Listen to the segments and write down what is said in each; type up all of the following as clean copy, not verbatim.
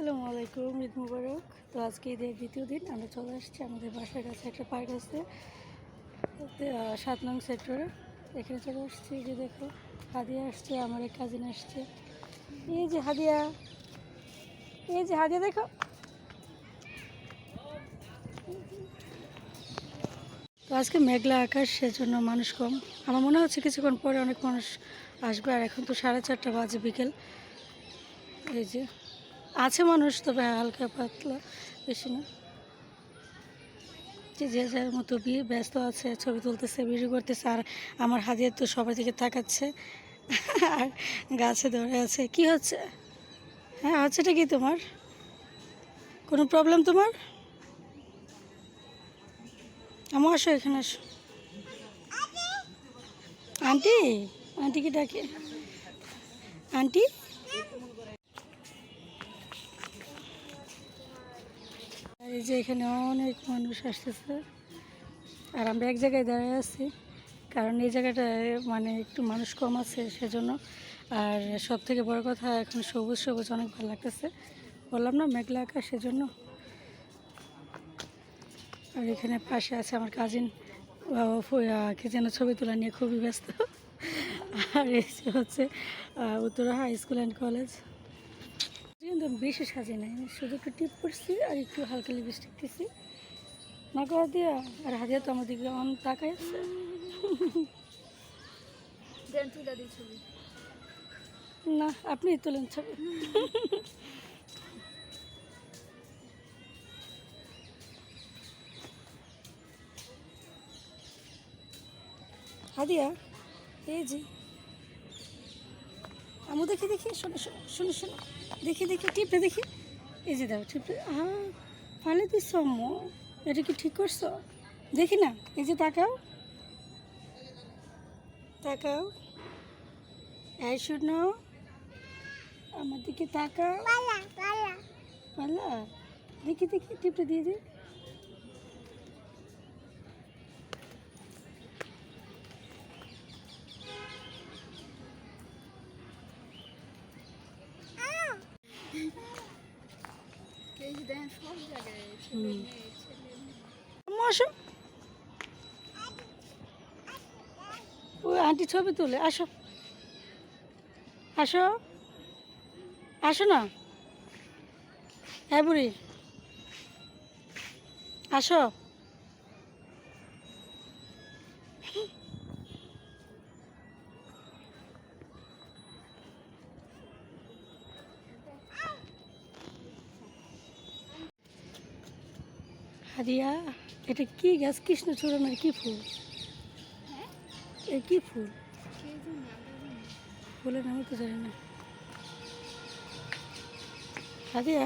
আসসালামু আলাইকুম, ঈদ মুবারক। তো আজকে ঈদের দ্বিতীয় দিন আমরা চলে আসছি আমাদের বাসার কাছে একটা পার্ক আছে 7 নং সেক্টরে। এখানে চলে আসছি। যে দেখো, হাদিয়া আসছে, আমার এক কাজিন আসছে। এই যে হাদিয়া, এই যে হাদিয়া দেখো। তো আজকে মেঘলা আকাশ, সেজন্য মানুষ কম। আমার মনে হচ্ছে কিছুক্ষণ পরে অনেক মানুষ আসবে। আর এখন তো 4:30 বাজে, বিকেল। এই যে আছে মানুষ, তবে হালকা পাতলা, বেশি না। যে যার মতো ব্যস্ত আছে, ছবি তুলতেছে, ভিডিও করতেছে। আর আমার হাদিয়া তো সবার দিকে তাকাচ্ছে আর গাছে ধরে আছে। কি হচ্ছে? হ্যাঁ, হচ্ছেটা কি তোমার? কোনো প্রবলেম তোমার? আমার আসো, এখানে আসো। আন্টি, আন্টি কি ডাকে? আন্টি, আর এই যে এখানে অনেক মানুষ আসতেছে। আর আমরা এক জায়গায় দাঁড়িয়ে আছি, কারণ এই জায়গাটায় মানে একটু মানুষ কম আছে, সেজন্য। আর সব থেকে বড় কথা, এখন সবুজ সবুজ অনেক ভালো লাগতেছে। বললাম না, মেঘলা আকাশ, সেজন্য। আর এখানে পাশে আছে আমার কাজিন, কে যেন ছবি তোলা নিয়ে খুবই ব্যস্ত। আর এই যে হচ্ছে Uttara high school and college. কিন্তু আমি বেশি সাজি নাই, শুধু একটু টিপ করছি আর একটু হালকা লিপস্টিক দিছি। না করে দিয়া। আর হাদিয়া তো আমার দিকে অন তাকাই আছে। না, আপনি তোলেন ছবি। হাদিয়া, এই যে আমু, দেখি দেখি, শোনো শোনো শোনো শোনো, দেখি দেখি, টিপে দেখি। এই যে দাও, টিপে। হ্যাঁ, ফালে দিচ্ছ আম্মু, এটা কি ঠিক করছো? দেখি না, এই যে তাকাও, তাকাও। এই শোনো, আমার দিকে তাকাও। পালা, দেখি দেখি, টিপে দিয়ে দিই। আম্মু আসো, ওই আন্টি ছবি তুলে। আসো আসো, আসো না। হ্যাঁ বুড়ি, আসো। হাদিয়া, এটা কি গাছ? কৃষ্ণচূড়ার কি ফুল? এ কি ফুল? ফুলের নামই তো জানি না। হাদিয়া,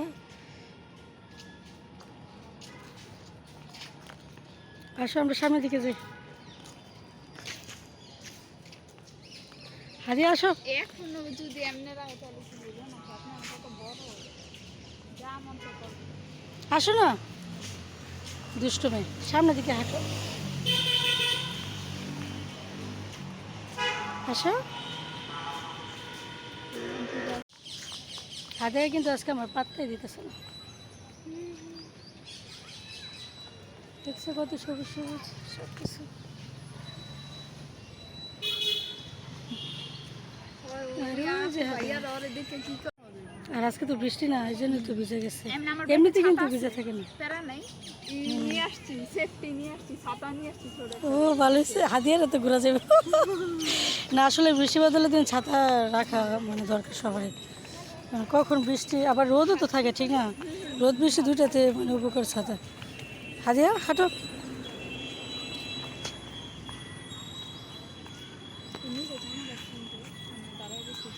আসো, আমরা সামনের দিকে যাই। হাদিয়া আসো। এখনো যদি এমনি রাখে তাহলে কি বলবো না, আপনার কত বড় যা মন তো করবে। আসো না, দুষ্ট মেয়ে, সামনের দিকে হাঁটো। আসো। হাদিয়া কিন্তু আজকে আমার পাত্তাই দিতেছে না। দেখছো কত সবুজ সবুজ সব কিছু। আর আজকে তো বৃষ্টি না, এই জন্য তো ভিজে গেছে। এমনিতে কিন্তু ভিজে থাকে না। ও ভালো হয়েছে, হাদিয়ার তো ঘোরা যাবে না। আসলে বৃষ্টি বাদলের দিন ছাতা রাখা মানে দরকার সবাই। কখন বৃষ্টি, আবার রোদও তো থাকে, ঠিক না? রোদ বৃষ্টি দুইটাতে মানে উপকার ছাতা। হাদিয়া হাঁটো।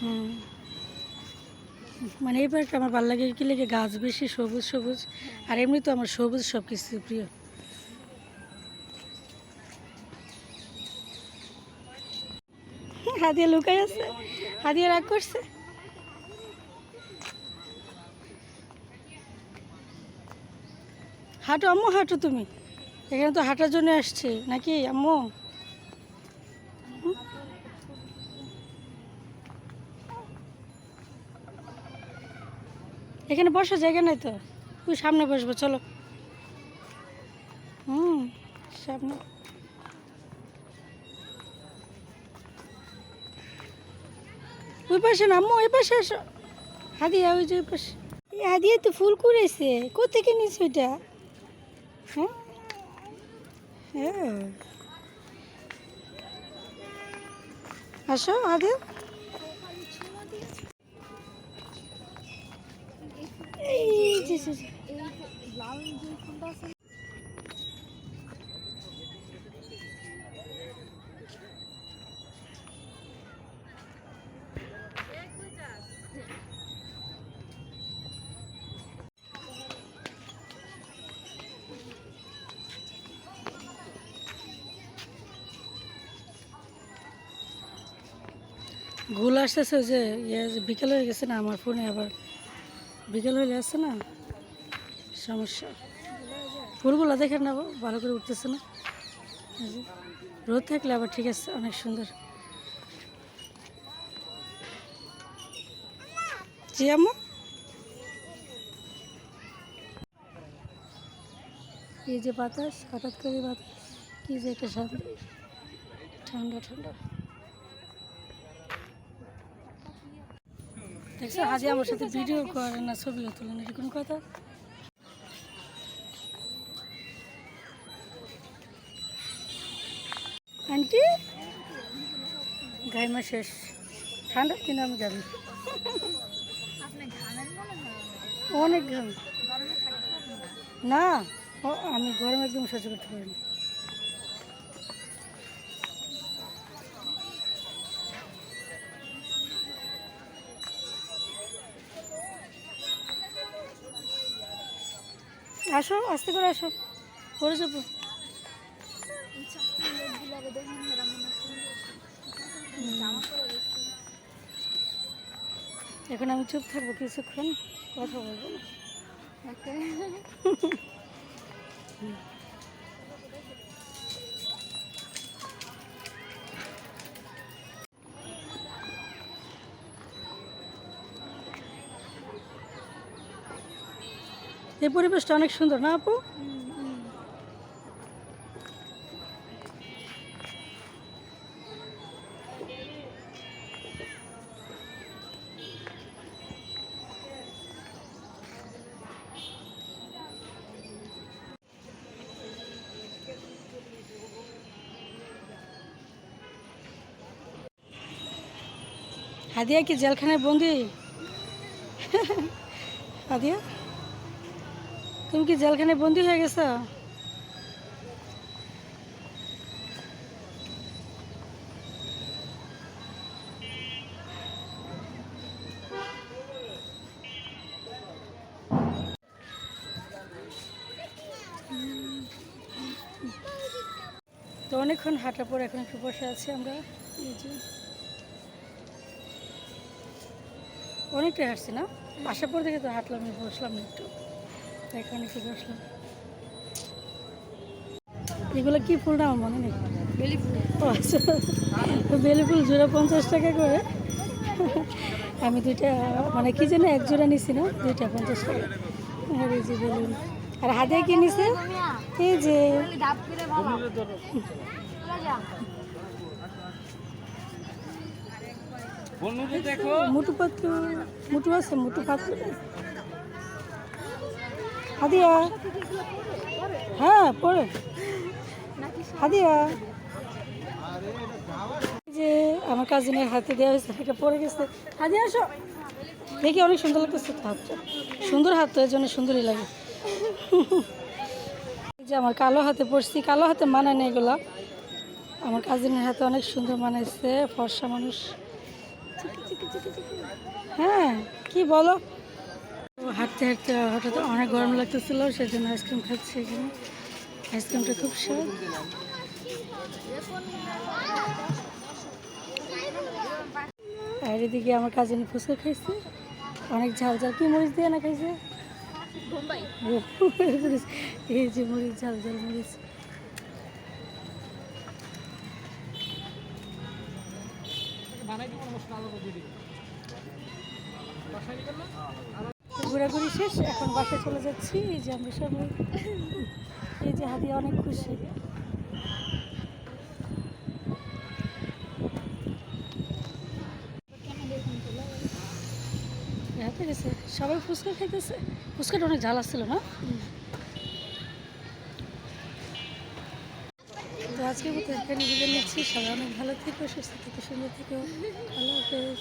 হুম, মানে এই পার্কটা আমার ভালো লাগে, কি লেগে গাছ বেশি, সবুজ সবুজ। আর এমনি তো আমার সবুজ সব কিছু প্রিয়। হাদিয়া লুকাই আছে, হাদিয়া রাগ করছে। হাঁটো আম্মু, হাঁটো তুমি। এখানে তো হাঁটার জন্য আসছে নাকি আম্মু? এখানে বসার জায়গা নাই তো, ওই সামনে বসবো, চলো। সামনে। ওই পাশে না আম্মু, ওই পাশে এসো। হাদিয়া ওই যে ওই পাশে। হাদিয়া তো ফুল কুড়াইছে, কোথেকে নিয়েছে ওইটা? হ্যাঁ হ্যাঁ, আসো হাদিয়া। এই যে লাল যে ফুলটা আছে ঘুল আসতেছে, ওই যে বিকেল হয়ে গেছে না, আমার ফোনে আবার বিকেল হয়ে আসছে না, সমস্যা। ফুলগুলো দেখে না ভালো করে উঠতেছে না, এই যে রোদ থাকলে আবার ঠিক আছে, অনেক সুন্দর। জি আম্মু, এই যে বাতাস, হঠাৎ করে বাতাস, কি যে একটা শান্তি, ঠান্ডা ঠান্ডা। দেখছো হাজি আমার সাথে ভিডিও করে না, ছবিও তোলে না, এটা কোনো কথা? আন্টি গাইমা শেষ, ঠান্ডার দিনে আমি যাবি, আপনি ঘামের মনে হয় অনেক ঘাম। গরমে থাকতে পারবেন না, না। আমি গরম একদম সহ্য করতে পারি না। আসো, আস্তে করে আসো, পড়ে যাবো। লোকগুলারে দেখুন এরা মনে সুন্দর জামা পরে গেছে। এখন আমি চুপ থাকবো কিছুক্ষণ, কথা বলবো না। এই পরিবেশটা অনেক সুন্দর না আপু? হাদিয়া কি জেলখানায় বন্দি? হাদিয়া তুমি কি জেলখানায় বন্দি হয়ে গেছো? তো অনেকক্ষণ হাঁটার পর এখন একটু বসে আছি আমরা, এই যে অনেকটাই হাঁটছি না, আসার পর থেকে তো হাঁটলাম, বসলাম না একটু, এখন একটু বসলাম। এগুলো কি ফুল না আমার মনে নেই। বেলি ফুল। ও আচ্ছা, বেলি ফুল জোড়া 50 টাকা করে। আমি দুইটা, মানে কি জানি এক জোড়া নিছি না, দুইটা 50 টাকা। আর এই যে বেলুন, আর হাতে কি নিছে, এই যে ধাপ করে ভালো মুটু পাতলু, মুটু আছে, মুটু পাতলু। হাদিয়া, হ্যাঁ পরে হাদিয়া, যে আমার কাজিনের হাতে দেওয়া হয়েছে, এটা পরে গেছে। হাদিয়া আসো, দেখি অনেক সুন্দর লাগতেছে তো হাতটা, সুন্দর হাত তো, এর জন্য সুন্দরই লাগে। এই যে আমার কালো হাতে পড়ছি, কালো হাতে মানায় না এগুলা, আমার কাজিনের হাতে অনেক সুন্দর মানাইছে, ফর্সা মানুষ। হ্যাঁ কি বলো, হাঁটতে হাঁটতে হঠাৎ অনেক গরম লাগতেছিল, সেজন্য আইসক্রিম খাচ্ছি এখানে, আইসক্রিমটা খুব স্বাদ। আর এদিকে আমার কাজিনী ফুচকা খাইছে, অনেক ঝাল ঝাল, কি মরিচ দিয়ে না খাইছে, বোম্বাই। এই যে মরিচ, ঝাল ঝাল মরিচ। ঘোরাঘুরি শেষ, এখন বাসায় চলে যাচ্ছি। এই যে আমরা সবাই, এই যে হাদিয়া অনেক খুশি। কেন দেখুন তো হাতে গেছে, সবাই ফুচকা খাইতেছে। ফুচকাটা অনেক ঝাল আসছিল না? তো আজকের মতো এখানে বিদায় নিচ্ছি। সবাই অনেক ভালো থেকো, সুস্থ থেকো, সুন্দর থেকো। আল্লাহ হাফেজ।